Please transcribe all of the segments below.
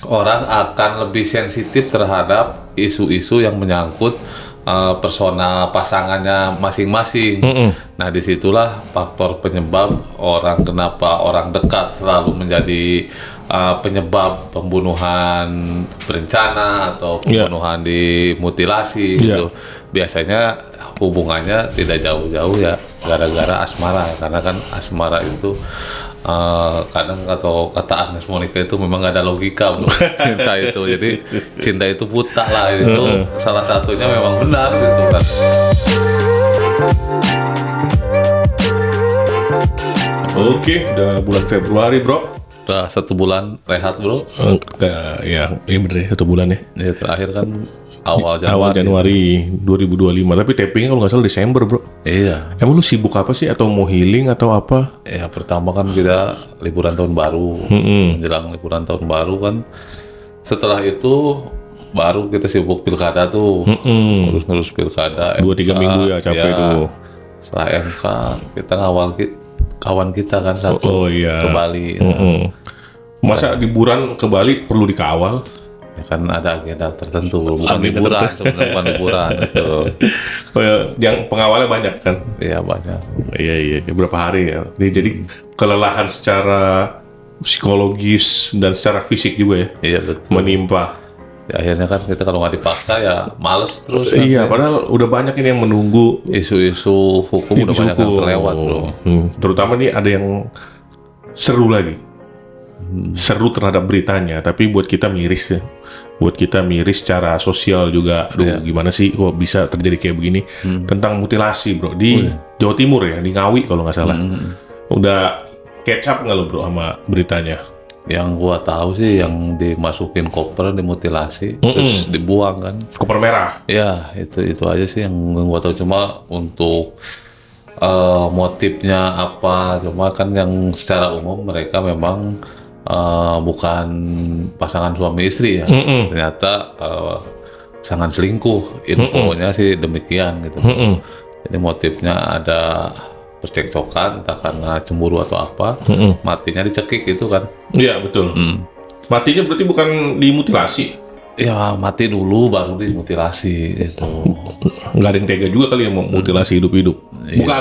orang akan lebih sensitif terhadap isu-isu yang menyangkut persona pasangannya masing-masing. Nah, disitulah faktor penyebab orang kenapa orang dekat selalu menjadi penyebab pembunuhan berencana atau pembunuhan dimutilasi gitu. Biasanya hubungannya tidak jauh-jauh ya gara-gara asmara, karena kan asmara itu kadang atau kata Agnes Monica itu memang gak ada logika bro. Cinta itu, jadi cinta itu buta lah itu. Salah satunya memang benar gitu kan. Oke, udah bulan Februari bro. Udah 1 bulan rehat bro. Ya bener ya, 1 bulan ya. Ya terakhir kan awal Januari 2025, tapi tapingnya kalau nggak salah Desember bro. Iya. Emang lu sibuk apa sih, atau mau healing atau apa? Ya pertama kan kita liburan tahun baru, menjelang liburan tahun baru kan. Setelah itu baru kita sibuk pilkada tuh, ngurus pilkada. 2-3 minggu ya capek tuh. Setelah MK kita ngawal kawan kita kan satu ke Bali. Masa liburan ke Bali perlu dikawal? Ya kan ada agenda tertentu, bukan liburan, sebenarnya bukan liburan itu. Yang pengawalnya banyak kan? Iya banyak. Iya, berapa hari ya? Jadi kelelahan secara psikologis dan secara fisik juga ya? Iya betul. Menimpa. Ya, akhirnya kan kita kalau nggak dipaksa ya males terus. Iya, padahal udah banyak ini yang menunggu. Isu-isu hukum udah banyak yang terlewat bro. Terutama nih ada yang seru lagi. Seru terhadap beritanya, tapi buat kita miris ya. Buat kita miris secara sosial juga. Aduh, gimana sih kok bisa terjadi kayak begini? Tentang mutilasi bro di Jawa Timur ya, di Ngawi kalau nggak salah. Udah catch up nggak lo bro sama beritanya? Yang gua tahu sih yang dimasukin koper, dimutilasi, terus dibuang kan. Koper merah. Ya itu aja sih yang gua tahu, cuma untuk motifnya apa, cuma kan yang secara umum mereka memang bukan pasangan suami istri ya. Ternyata pasangan selingkuh, infonya sih demikian gitu. Jadi motifnya ada percekcokan, entah karena cemburu atau apa, matinya dicekik gitu kan. Iya betul. Matinya berarti bukan dimutilasi? Ya mati dulu baru dimutilasi itu. Nggak ada yang tega juga kali yang memutilasi hidup-hidup. Bukan.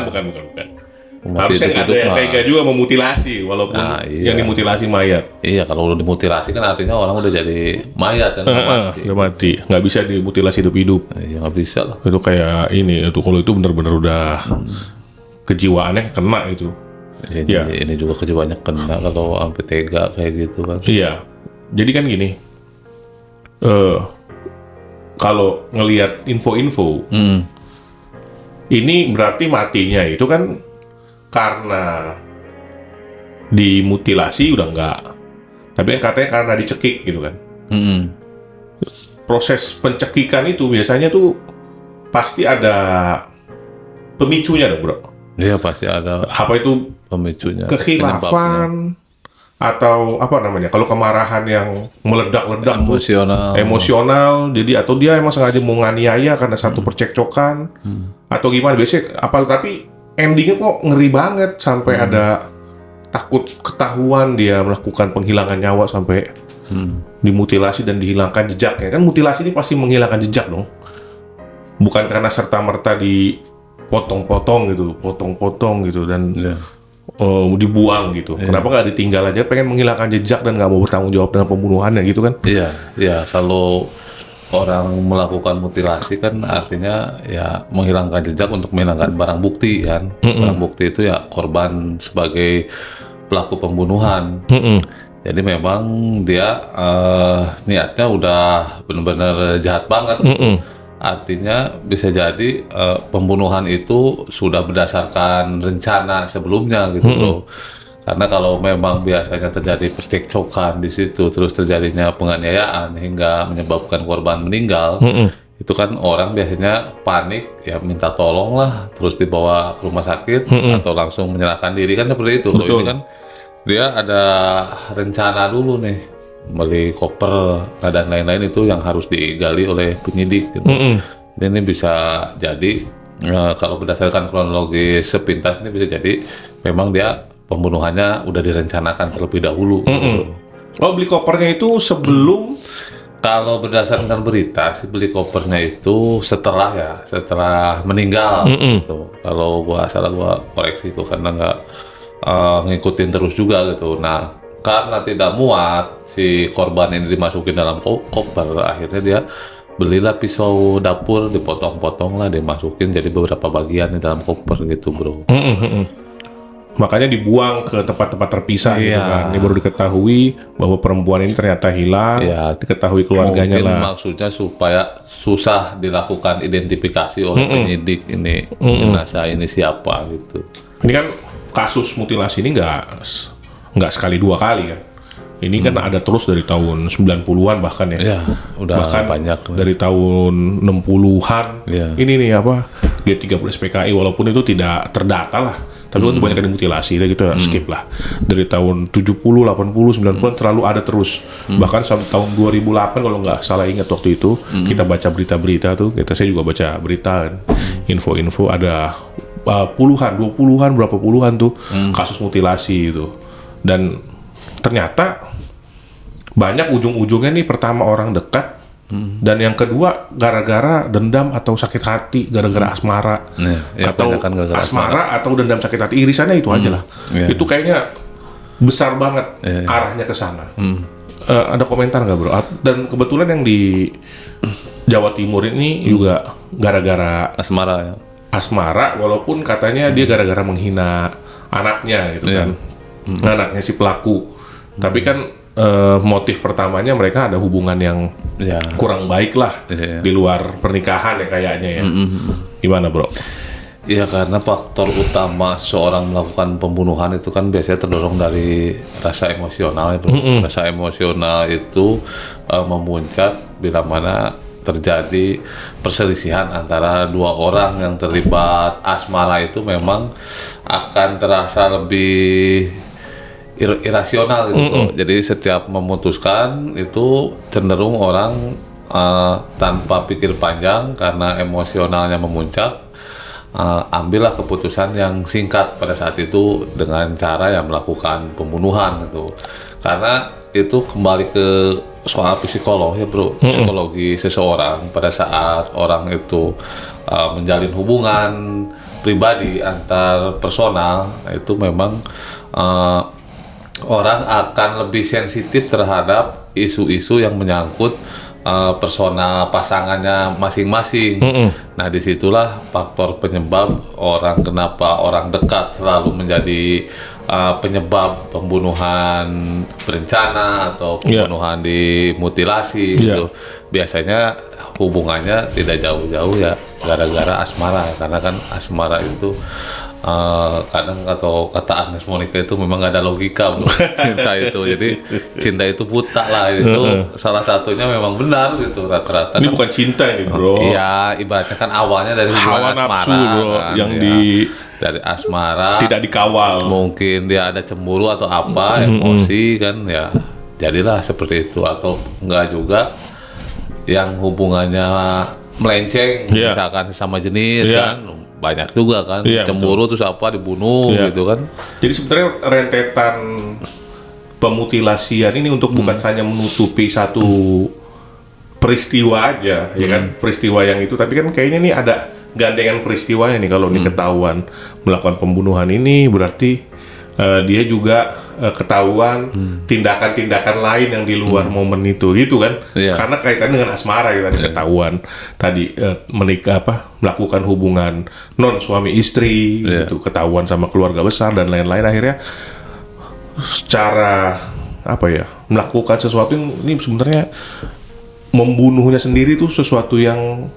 Harusnya nggak ada yang tega juga memutilasi, walaupun yang dimutilasi mayat. Iya, kalau udah dimutilasi kan artinya orang udah jadi mayat kan, udah mati. Nggak bisa dimutilasi hidup-hidup. Iya, nggak bisa lah. Itu kayak ini, itu kalau itu benar-benar udah kejiwaannya kena itu. Ini juga kejiwaannya kena kalau sampai tega kayak gitu kan. Iya, jadi kan gini, kalau ngelihat info-info, ini berarti matinya itu kan karena dimutilasi udah enggak, tapi kan katanya karena dicekik gitu kan. Proses pencekikan itu biasanya tuh pasti ada pemicunya dong bro. Iya pasti ada. Apa itu pemicunya? Kekhilafan atau apa namanya? Kalau kemarahan yang meledak-ledak, emosional, jadi atau dia emang sengaja mau nganiaya karena satu percekcokan atau gimana? Biasanya tapi endingnya kok ngeri banget sampai ada takut ketahuan dia melakukan penghilangan nyawa sampai dimutilasi dan dihilangkan jejaknya. Kan mutilasi ini pasti menghilangkan jejak dong. Bukan karena serta-merta dipotong-potong gitu dan dibuang gitu. Kenapa nggak ditinggal aja? Pengen menghilangkan jejak dan nggak mau bertanggung jawab dengan pembunuhannya gitu kan? Iya. Kalau orang melakukan mutilasi kan artinya ya menghilangkan jejak untuk menghilangkan barang bukti kan. Barang bukti itu ya korban sebagai pelaku pembunuhan. Jadi memang dia niatnya udah benar-benar jahat banget. Artinya bisa jadi pembunuhan itu sudah berdasarkan rencana sebelumnya gitu loh. Karena kalau memang biasanya terjadi percekcokan di situ, terus terjadinya penganiayaan hingga menyebabkan korban meninggal, itu kan orang biasanya panik, ya minta tolong lah, terus dibawa ke rumah sakit atau langsung menyerahkan diri kan seperti itu. Kalau ini kan dia ada rencana dulu nih, beli koper dan lain-lain itu yang harus digali oleh penyidik. Gitu. Jadi ini bisa jadi kalau berdasarkan kronologis sepintas ini bisa jadi memang dia pembunuhannya udah direncanakan terlebih dahulu. Oh, beli kopernya itu sebelum. Kalau berdasarkan berita sih beli kopernya itu setelah meninggal gitu. Kalau gua salah gua koreksi itu karena nggak ngikutin terus juga gitu. Nah, karena tidak muat si korban ini dimasukin dalam koper, akhirnya dia belilah pisau dapur, dipotong-potong lah, dimasukin jadi beberapa bagian di dalam koper gitu, bro. Makanya dibuang ke tempat-tempat terpisah gitu kan. Ini baru diketahui bahwa perempuan ini ternyata hilang, diketahui keluarganya mungkin lah. Maksudnya supaya susah dilakukan identifikasi oleh penyidik ini jenazah ini siapa gitu. Ini kan kasus mutilasi ini nggak sekali dua kali kan. Ini kan ada terus dari tahun 90-an bahkan ya. Ya, udah bahkan banyak dari tahun 60-an. Ini nih apa? G30 SPKI walaupun itu tidak terdata lah. Tapi untuk banyak dimutilasi, kita skip lah. Dari tahun 70, 80, 90 selalu ada terus. Bahkan sampai tahun 2008 kalau nggak salah ingat waktu itu, kita baca berita-berita tuh, saya juga baca berita kan. Info-info ada puluhan, 20-an, berapa puluhan tuh kasus mutilasi itu. Dan ternyata banyak ujung-ujungnya nih, pertama orang dekat, dan yang kedua gara-gara dendam atau sakit hati, gara-gara asmara, atau asmara atau dendam sakit hati, irisannya itu aja lah. Itu kayaknya besar banget arahnya ke sana. Ada komentar nggak, bro? Dan kebetulan yang di Jawa Timur ini juga gara-gara asmara, walaupun katanya dia gara-gara menghina anaknya gitu kan, anaknya si pelaku. Tapi kan motif pertamanya mereka ada hubungan yang kurang baik lah di luar pernikahan ya kayaknya ya. Gimana, bro? Ya karena faktor utama seorang melakukan pembunuhan itu kan biasanya terdorong dari rasa emosional ya, bro. Rasa emosional itu memuncak bila mana terjadi perselisihan antara dua orang yang terlibat asmara, itu memang akan terasa lebih irasional gitu bro. Jadi setiap memutuskan itu cenderung orang tanpa pikir panjang karena emosionalnya memuncak, ambillah keputusan yang singkat pada saat itu dengan cara yang melakukan pembunuhan gitu. Karena itu kembali ke soal psikologi ya bro, psikologi seseorang pada saat orang itu menjalin hubungan pribadi antar personal, itu memang orang akan lebih sensitif terhadap isu-isu yang menyangkut personal pasangannya masing-masing. Nah, disitulah faktor penyebab orang kenapa orang dekat selalu menjadi penyebab pembunuhan berencana atau pembunuhan dimutilasi gitu. Biasanya hubungannya tidak jauh-jauh ya gara-gara asmara, karena kan asmara itu kadang, atau kata Agnes Monica itu memang gak ada logika bro. Cinta itu, jadi cinta itu buta lah, itu salah satunya memang benar gitu rata-rata. Ini kan, bukan cinta ini bro. Iya, ibaratnya kan awalnya dari hubungan asmara nafsu, bro, kan, yang dari asmara tidak dikawal. Mungkin dia ada cemburu atau apa, emosi kan ya, jadilah seperti itu. Atau enggak juga yang hubungannya melenceng, misalkan sesama jenis kan, banyak juga kan, cemburu betul. Terus apa dibunuh gitu kan. Jadi sebenarnya rentetan pemutilasian ini untuk bukan hanya menutupi satu peristiwa aja, ya kan, peristiwa yang itu, tapi kan kayaknya nih ada gandengan peristiwanya nih. Kalau nih ketahuan melakukan pembunuhan ini, berarti dia juga ketahuan tindakan-tindakan lain yang di luar momen itu, gitu kan? Karena kaitannya dengan asmara ya tadi, ketahuan tadi menikah melakukan hubungan non suami istri, gitu, ketahuan sama keluarga besar dan lain-lain, akhirnya secara melakukan sesuatu yang ini sebenarnya membunuhnya sendiri itu sesuatu yang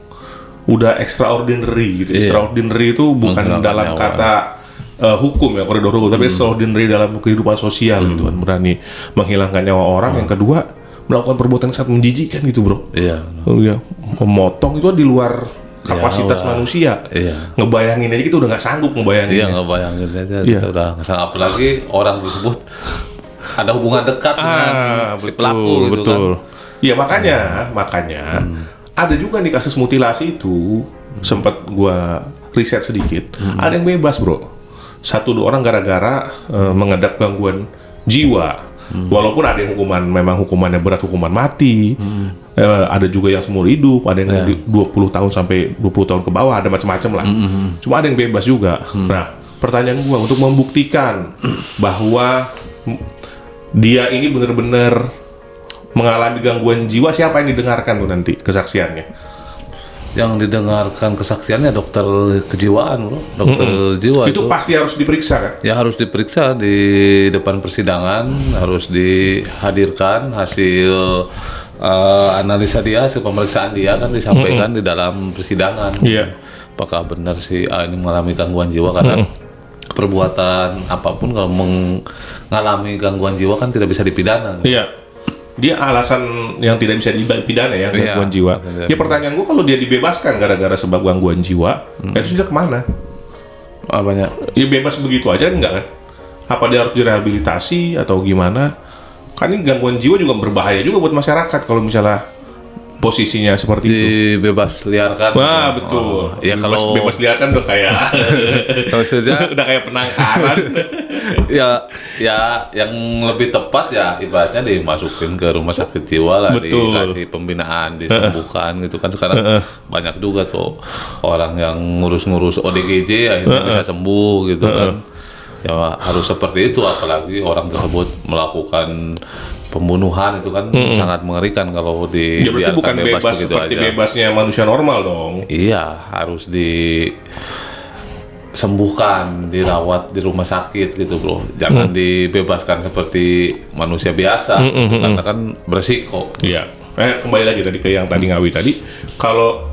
udah extraordinary gitu. Extraordinary itu bukan dalam kata hukum ya, koridor hukum, tapi extraordinary dalam kehidupan sosial gitu kan, berani menghilangkan nyawa orang. Yang kedua, melakukan perbuatan yang sangat menjijikan gitu bro. Memotong itu di luar kapasitas manusia. Ngebayangin aja kita udah nggak sanggup ngebayangin. Ngebayangin aja kita udah nggak sanggup, apalagi orang tersebut ada hubungan dekat dengan si pelaku gitu kan. Iya, makanya ada juga nih kasus mutilasi itu, sempat gua riset sedikit, ada yang bebas bro. 1-2 orang gara-gara mengidap gangguan jiwa Walaupun ada yang memang hukumannya berat, hukuman mati. Ada juga yang seumur hidup, ada yang 20 tahun sampai 20 tahun ke bawah, ada macam-macam lah. Cuma ada yang bebas juga. Nah, pertanyaan gua untuk membuktikan bahwa dia ini benar-benar mengalami gangguan jiwa, siapa yang didengarkan tuh nanti kesaksiannya? Yang didengarkan kesaksiannya dokter kejiwaan, bro. Dokter jiwa itu pasti harus diperiksa kan? Ya harus diperiksa di depan persidangan, harus dihadirkan hasil analisa dia, hasil pemeriksaan dia kan disampaikan di dalam persidangan. Apakah benar si A ini mengalami gangguan jiwa, karena perbuatan apapun kalau mengalami gangguan jiwa kan tidak bisa dipidana. Dia alasan yang tidak bisa dipidana ya, gangguan jiwa. Ya pertanyaan gue, kalau dia dibebaskan gara-gara sebab gangguan jiwa, itu sudah kemana? Apanya? Ya bebas begitu aja enggak kan? Apa dia harus direhabilitasi atau gimana? Kan ini gangguan jiwa juga berbahaya juga buat masyarakat kalau misalnya posisinya seperti itu. Bebas liarkan. Wah, betul. Ya kalau bebas liarkan udah kayak udah kayak penangkaran. ya yang lebih tepat ya ibaratnya dimasukin ke rumah sakit jiwa lah, dikasih pembinaan, disembuhkan gitu kan. Sekarang banyak juga tuh orang yang ngurus-ngurus ODGJ akhirnya bisa sembuh gitu kan. Ya harus seperti itu, apalagi orang tersebut melakukan pembunuhan, itu kan sangat mengerikan kalau dibiarkan bukan bebas begitu seperti aja. Bebasnya manusia normal dong. Iya, harus disembuhkan, dirawat di rumah sakit gitu, bro. Jangan dibebaskan seperti manusia biasa, karena kan beresiko. Iya. Kembali lagi tadi ke yang tadi Ngawi tadi, kalau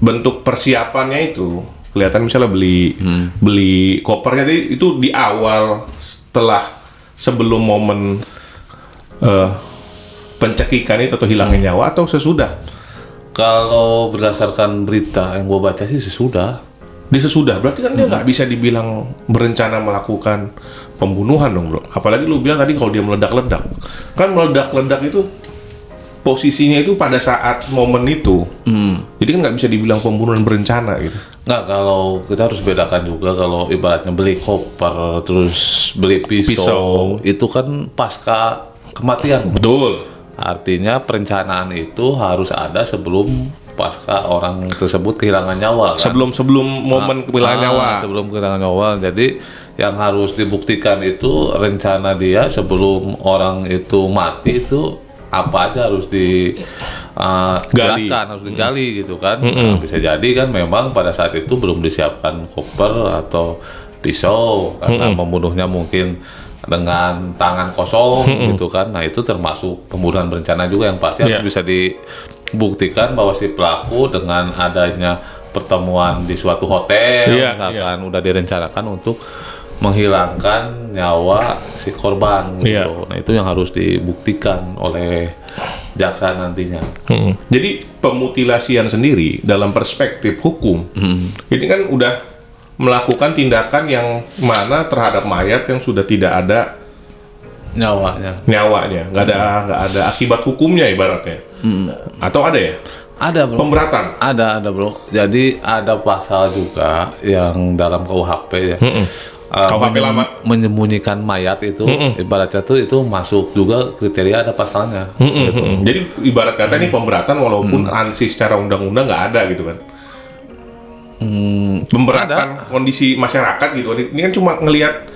bentuk persiapannya itu kelihatan, misalnya beli kopernya itu di awal, sebelum momen pencekikan itu atau hilangnya nyawa, atau sesudah? Kalau berdasarkan berita yang gue baca sih sesudah. Di sesudah, berarti kan dia nggak bisa dibilang berencana melakukan pembunuhan dong, bro. Apalagi lu bilang tadi kalau dia meledak-ledak. Kan meledak-ledak itu posisinya itu pada saat momen itu. Jadi kan nggak bisa dibilang pembunuhan berencana gitu. Nggak, kalau kita harus bedakan juga, kalau ibaratnya beli koper terus beli pisau. Itu kan pasca kematian. Betul. Artinya perencanaan itu harus ada sebelum pasca orang tersebut kehilangan nyawa kan? Sebelum momen kehilangan nyawa. Sebelum kehilangan nyawa. Jadi yang harus dibuktikan itu rencana dia sebelum orang itu mati itu apa aja harus dijelaskan, harus digali gitu kan. Nah, bisa jadi kan memang pada saat itu belum disiapkan koper atau pisau, karena membunuhnya mungkin dengan tangan kosong gitu kan. Nah itu termasuk pembunuhan berencana juga, yang pasti harus bisa dibuktikan bahwa si pelaku dengan adanya pertemuan di suatu hotel misalkan udah direncanakan untuk menghilangkan nyawa si korban gitu. Nah itu yang harus dibuktikan oleh jaksa nantinya. Jadi pemutilasian sendiri dalam perspektif hukum ini kan udah melakukan tindakan yang mana terhadap mayat yang sudah tidak ada nyawanya, nggak ada akibat hukumnya ibaratnya. Atau ada ya? Ada, bro. Pemberatan? Ada bro. Jadi ada pasal juga yang dalam KUHP ya. KUHP lama. Menyembunyikan mayat itu, ibaratnya tuh itu masuk juga kriteria, ada pasalnya. Gitu. Jadi ibarat kata ini pemberatan walaupun ANSI secara undang-undang nggak ada gitu kan. Pemberatan kondisi masyarakat gitu. Ini kan cuma ngelihat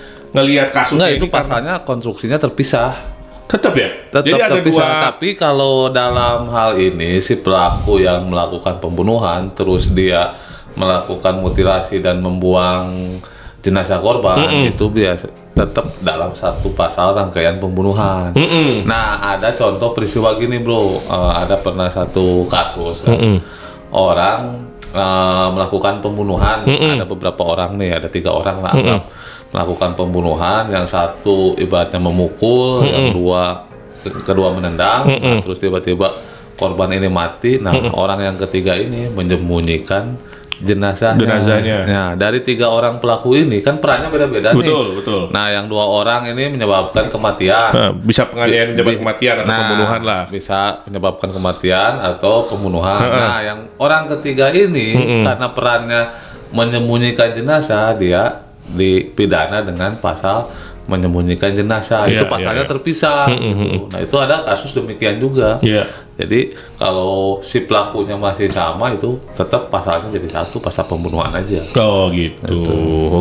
kasusnya. Nggak, itu pasalnya konstruksinya terpisah. Tetap ya? Tetap terpisah. Tapi kalau dalam hal ini si pelaku yang melakukan pembunuhan terus dia melakukan mutilasi dan membuang jenazah korban, itu biasa tetap dalam satu pasal rangkaian pembunuhan. Nah, ada contoh peristiwa gini, bro. Ada pernah satu kasus orang melakukan pembunuhan. Ada beberapa orang nih, ada 3 orang lah anggap melakukan pembunuhan. Yang satu ibaratnya memukul, yang kedua menendang, terus tiba-tiba korban ini mati. Nah, orang yang ketiga ini menyembunyikan jenazahnya. Nah, dari 3 orang pelaku ini kan perannya beda-beda nih. Betul. Nah, yang 2 orang ini menyebabkan kematian. Bisa penganiayaan menyebabkan kematian atau pembunuhan lah. Bisa menyebabkan kematian atau pembunuhan. Nah, yang orang ketiga ini karena perannya menyembunyikan jenazah, dia dipidana dengan pasal menyembunyikan jenazah. Itu pasalnya terpisah. Gitu. Nah itu ada kasus demikian juga. Jadi kalau si pelakunya masih sama itu tetap pasalnya jadi satu, pasal pembunuhan aja. Oh gitu.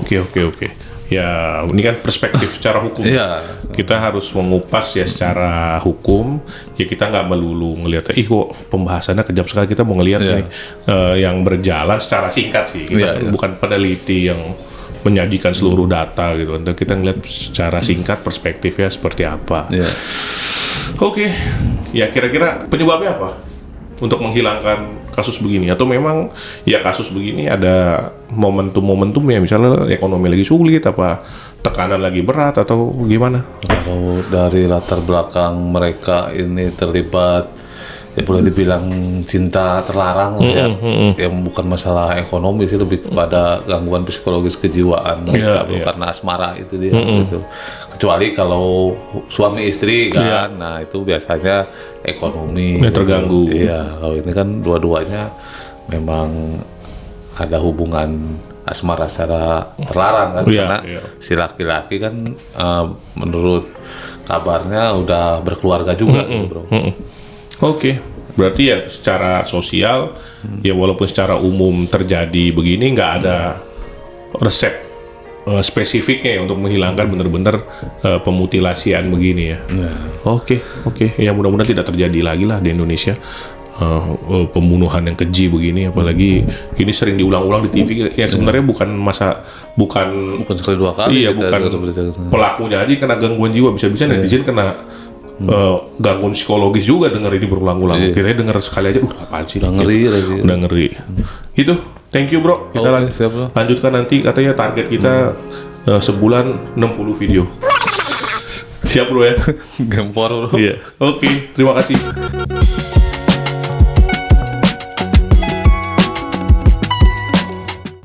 Oke. Ya, ini kan perspektif secara hukum. Kita harus mengupas ya secara hukum. Ya kita nggak melulu ngelihat, kok pembahasannya kejam sekali. Kita mau ngelihat nih yang berjalan secara singkat sih. Kita bukan peneliti yang menyajikan seluruh data gitu. Untuk kita ngelihat secara singkat perspektifnya seperti apa. Oke. Ya kira-kira penyebabnya apa untuk menghilangkan kasus begini? Atau memang ya kasus begini ada momentum-momentum ya, misalnya ekonomi lagi sulit, apa tekanan lagi berat, atau gimana? Kalau dari latar belakang mereka ini terlibat, ya boleh dibilang cinta terlarang yang bukan masalah ekonomi sih, lebih kepada gangguan psikologis kejiwaan mereka karena asmara itu dia gitu. Kecuali kalau suami istri kan, nah itu biasanya ekonomi terganggu. Iya, kalau ini kan dua-duanya memang ada hubungan asmara secara terlarang kan, karena si laki-laki kan menurut kabarnya udah berkeluarga juga gitu, bro. Oke. Berarti ya secara sosial ya walaupun secara umum terjadi begini, nggak ada resep spesifiknya ya untuk menghilangkan benar-benar pemutilasian begini ya. Oke. Ya mudah-mudahan tidak terjadi lagi lah di Indonesia pembunuhan yang keji begini, apalagi ini sering diulang-ulang di TV. Ya sebenarnya bukan sekali dua kali. Iya, bukan pelakunya aja kena gangguan jiwa, bisa-bisa netizen kena gangguan psikologis juga denger ini berulang-ulang. Kira-kira denger sekali aja, apaan sih? Udah ngeri. Itu, thank you bro. Kita lanjutkan nanti, katanya target kita sebulan 60 video. Siap bro ya? Gempor bro. Iya. Oke, terima kasih.